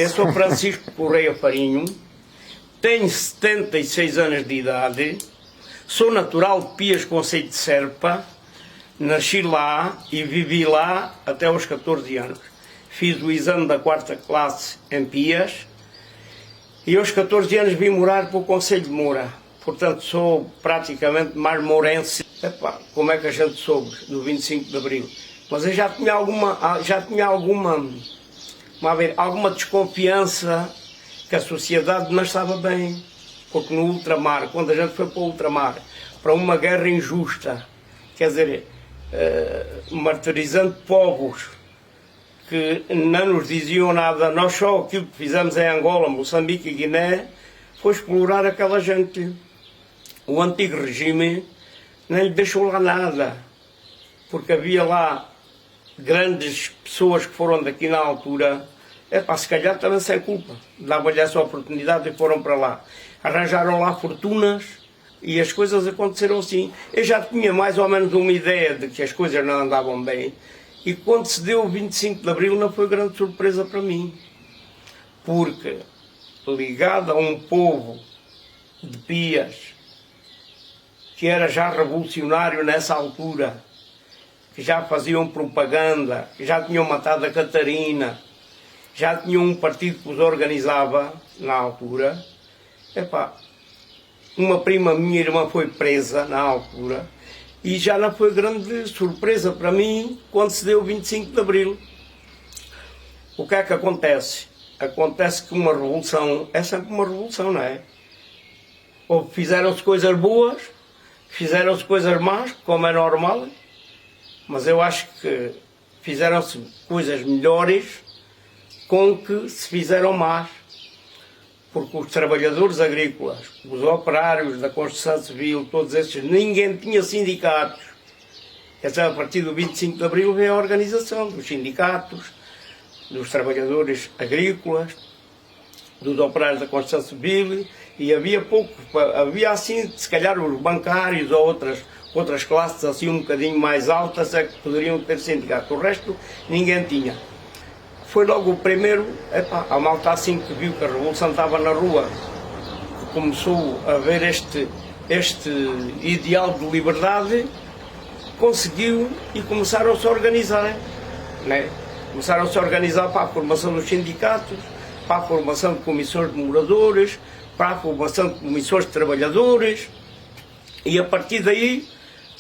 Eu sou Francisco Correia Farinho, tenho 76 anos de idade, sou natural de Pias, concelho de Serpa, nasci lá e vivi lá até aos 14 anos. Fiz o exame da 4ª classe em Pias e aos 14 anos vim morar para o concelho de Moura. Portanto, sou praticamente mais mourense. Epá, como é que a gente soube do 25 de Abril? Mas eu já tinha alguma desconfiança que a sociedade não estava bem. Porque no ultramar, quando a gente foi para o ultramar, para uma guerra injusta, quer dizer, martirizando povos que não nos diziam nada, nós só aquilo que fizemos em Angola, Moçambique e Guiné, foi explorar aquela gente. O antigo regime não lhe deixou lá nada, porque havia lá grandes pessoas que foram daqui na altura, se calhar também sem culpa, dava-lhe essa oportunidade e foram para lá. Arranjaram lá fortunas e as coisas aconteceram assim. Eu já tinha mais ou menos uma ideia de que as coisas não andavam bem, e quando se deu o 25 de Abril não foi grande surpresa para mim, porque ligado a um povo de Pias, que era já revolucionário nessa altura, que já faziam propaganda, que já tinham matado a Catarina, já tinham um partido que os organizava na altura. Uma prima minha irmã foi presa na altura e já não foi grande surpresa para mim quando se deu o 25 de Abril. O que é que acontece? Acontece que uma revolução é sempre uma revolução, não é? Ou fizeram-se coisas boas, fizeram-se coisas más, como é normal, mas eu acho que fizeram-se coisas melhores com que se fizeram más. Porque os trabalhadores agrícolas, os operários da construção civil, todos esses, ninguém tinha sindicatos. Então, a partir do 25 de Abril veio a organização dos sindicatos, dos trabalhadores agrícolas, dos operários da construção civil, e havia assim, se calhar os bancários ou outras classes assim um bocadinho mais altas é que poderiam ter sindicato. O resto ninguém tinha. Foi logo o primeiro, a malta assim que viu que a revolução estava na rua, que começou a ver este ideal de liberdade, conseguiu e começaram-se a organizar, né? Começaram-se a organizar para a formação dos sindicatos, para a formação de comissões de moradores, para a formação de comissões de trabalhadores, e a partir daí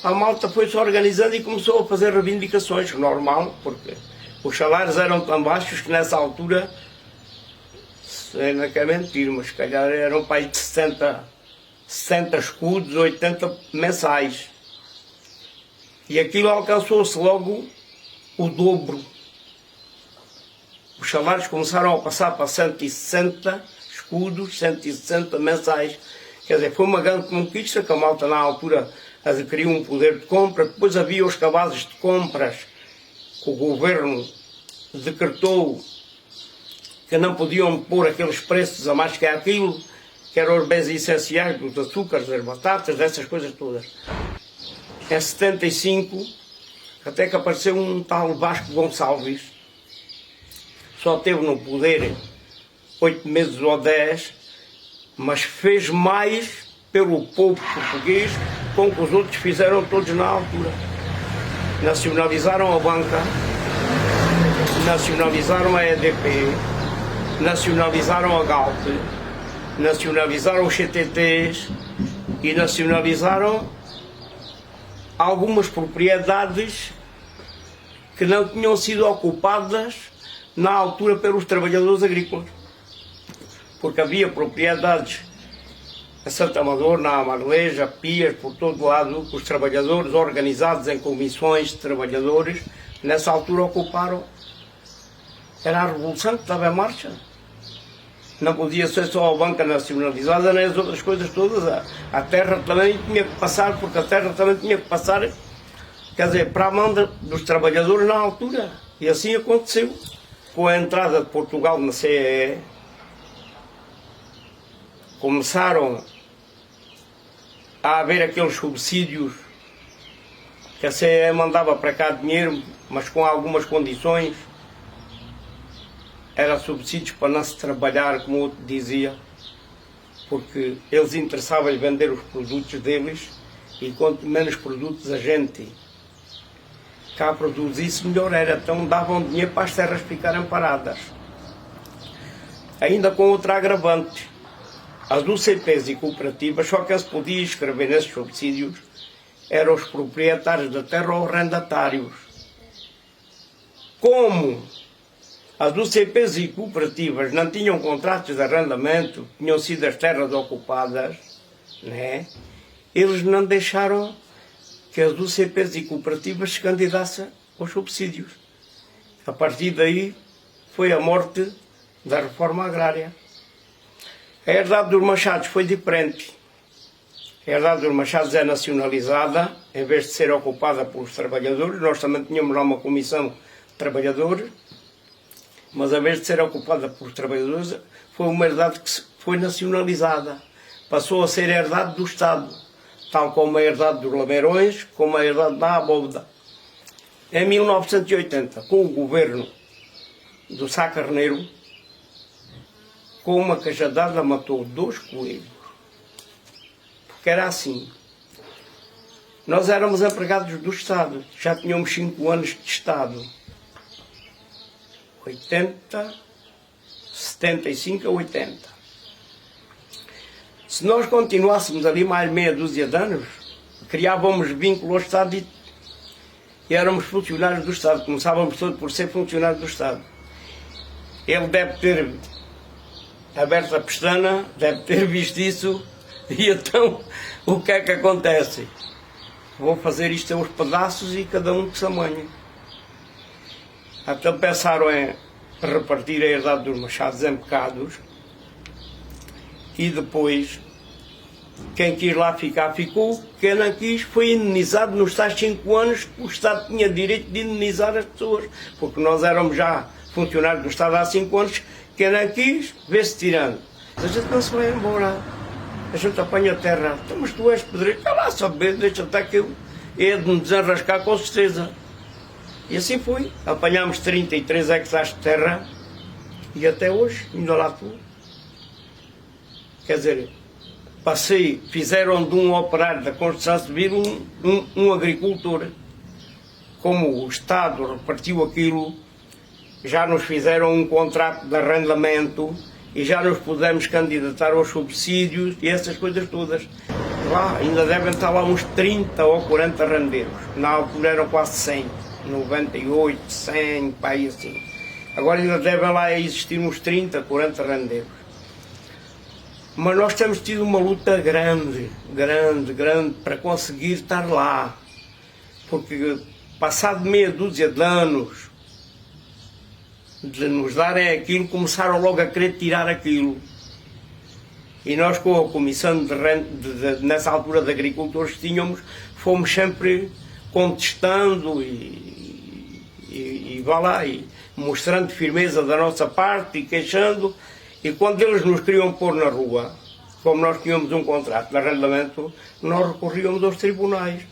a malta foi-se organizando e começou a fazer reivindicações, normal, porque os salários eram tão baixos que nessa altura, não quer mentir, mas se calhar eram para aí de 60 escudos, 80 mensais. E aquilo alcançou-se logo o dobro. Os salários começaram a passar para 160 escudos, 160 mensais. Quer dizer, foi uma grande conquista que a malta na altura adquiriu um poder de compra. Depois havia os cabazes de compras que o governo decretou que não podiam pôr aqueles preços a mais que aquilo, que eram os bens essenciais, dos açúcares, das batatas, dessas coisas todas. Em 75, até que apareceu um tal Vasco Gonçalves, só teve no poder 8 meses ou 10, mas fez mais pelo povo português com que os outros fizeram todos na altura. Nacionalizaram a banca, nacionalizaram a EDP, nacionalizaram a Galp, nacionalizaram os CTTs e nacionalizaram algumas propriedades que não tinham sido ocupadas na altura pelos trabalhadores agrícolas. Porque havia propriedades a Santo Amador, na Amareleja, Pias, por todo lado, os trabalhadores organizados em comissões de trabalhadores, nessa altura ocuparam. Era a revolução que estava em marcha. Não podia ser só a banca nacionalizada, nem as outras coisas todas. A terra também tinha que passar, porque a terra também tinha que passar, quer dizer, para a mão dos trabalhadores na altura. E assim aconteceu. Com a entrada de Portugal na CEE, começaram a haver aqueles subsídios que a CEE mandava para cá dinheiro, mas com algumas condições. era subsídios para não se trabalhar, como o outro dizia, porque eles interessavam-lhe vender os produtos deles, e quanto menos produtos a gente cá produzisse, melhor era. Então davam dinheiro para as terras ficarem paradas. Ainda com outra agravante, as UCPs e cooperativas, só quem se podia inscrever nesses subsídios eram os proprietários da terra ou arrendatários. Como as UCPs e cooperativas não tinham contratos de arrendamento, tinham sido as terras ocupadas, né? Eles não deixaram que as UCPs e cooperativas se candidassem aos subsídios. A partir daí foi a morte da reforma agrária. A herdade dos Machados foi diferente. A herdade dos Machados é nacionalizada, em vez de ser ocupada pelos trabalhadores. Nós também tínhamos lá uma comissão de trabalhadores, mas em vez de ser ocupada pelos trabalhadores, foi uma herdade que foi nacionalizada. Passou a ser a herdade do Estado, tal como a herdade dos Lameirões, como a herdade da Abóbeda. Em 1980, com o governo do Sá Carneiro, com uma cajadada matou 2 coelhos. Porque era assim. Nós éramos empregados do Estado, já tínhamos 5 anos de Estado. 75 a 80. Se nós continuássemos ali mais meia dúzia de anos, criávamos vínculo ao Estado e éramos funcionários do Estado. Começávamos todos por ser funcionários do Estado. Ele deve ter aberto a pestana, deve ter visto isso, e então o que é que acontece? Vou fazer isto aos pedaços e cada um que se amanhe. Então pensaram em repartir a herdade dos Machados em bocados, e depois quem quis lá ficar ficou, quem não quis foi indenizado nos tais 5 anos que o Estado tinha direito de indenizar as pessoas, porque nós éramos já funcionários do Estado há 5 anos. Quem não quis, vê-se tirando. A gente não se vai embora, a gente apanha a terra. Então, mas tu és pedreiro, está lá, saber, deixa até que eu hei de me desenrascar com certeza. E assim foi. Apanhámos 33 hectares de terra e até hoje ainda lá estou. Quer dizer, fizeram de um operário da construção civil um agricultor. Como o Estado repartiu aquilo, já nos fizeram um contrato de arrendamento e já nos pudemos candidatar aos subsídios e essas coisas todas. Lá ainda devem estar lá uns 30 ou 40 rendeiros. Na altura eram quase 100, 98, 100, pai assim. Agora ainda devem lá existir uns 30, 40 rendeiros. Mas nós temos tido uma luta grande para conseguir estar lá. Porque passado meia dúzia de anos de nos darem aquilo, começaram logo a querer tirar aquilo. E nós, com a comissão nessa altura de agricultores que tínhamos, fomos sempre contestando e vá lá, e mostrando firmeza da nossa parte e queixando. E quando eles nos queriam pôr na rua, como nós tínhamos um contrato de arrendamento, nós recorríamos aos tribunais.